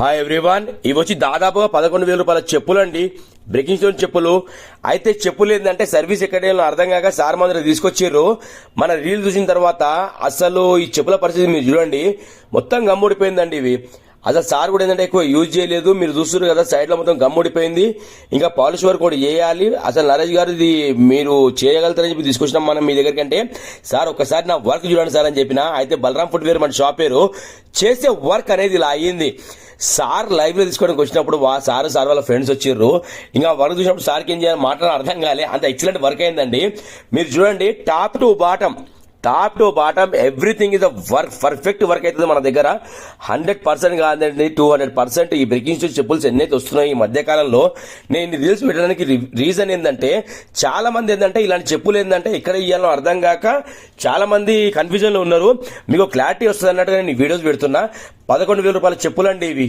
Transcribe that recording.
Hi everyone, ఇవి వచ్చి దాదాపుగా 11,000 రూపాయల చెప్పులు అండి. బ్రేకింగ్ స్టోన్ చెప్పులు. అయితే చెప్పులు ఏంటంటే సర్వీస్ ఎక్కడేమో అర్థం కాక సార్ మా దగ్గర తీసుకొచ్చిర్రు. మన రీల్ చూసిన తర్వాత అసలు ఈ చెప్పుల పరిస్థితి మీరు చూడండి, మొత్తం గమ్ముడిపోయిందండి. ఇవి అసలు సార్ కూడా ఏంటంటే ఎక్కువ యూజ్ చేయలేదు. మీరు చూస్తున్నారు కదా, సైడ్ లో మొత్తం గమ్ముడిపోయింది. ఇంకా పాలిష్ వర్క్ కూడా చేయాలి. అసలు నరేష్ గారు ఇది మీరు చేయగలుగుతారని చెప్పి తీసుకొచ్చినాం మనం మీ దగ్గరికి. అంటే సార్ ఒక్కసారి నా వర్క్ చూడండి సార్ అని చెప్పిన. అయితే బలరాం ఫుట్వేర్ మన షాప్ పేరు. చేసే వర్క్ అనేది ఇలా అయ్యింది. సార్ లైవ్ లో తీసుకోవడానికి వచ్చినప్పుడు సార్ వాళ్ళ ఫ్రెండ్స్ వచ్చిర్రు. ఇంకా వర్క్ చూసినప్పుడు సార్కి ఏం చేయాలి మాట్లాడడం అర్థం కాలే. అంత ఎక్సలెంట్ వర్క్ అయిందండి. మీరు చూడండి, top to bottom everything is work, perfect work అవుతుంది మన దగ్గర. 100% కాదండి, 200%. ఈ బ్రేకింగ్ స్టోన్ చెప్పుల్స్ ఎన్నైతే వస్తున్నాయి ఈ మధ్య కాలంలో, నేను రీల్స్ పెట్టడానికి రీజన్ ఏంటంటే, చాలా మంది ఏంటంటే ఇలాంటి చెప్పులు ఏంటంటే ఎక్కడ ఇయ్యాలో అర్థం కాక చాలా మంది కన్ఫ్యూజన్ లో ఉన్నారు. మీకు క్లారిటీ వస్తుంది అన్నట్టుగా నేను వీడియోస్ పెడుతున్నా. 11,000 రూపాయల చెప్పులండి ఇవి.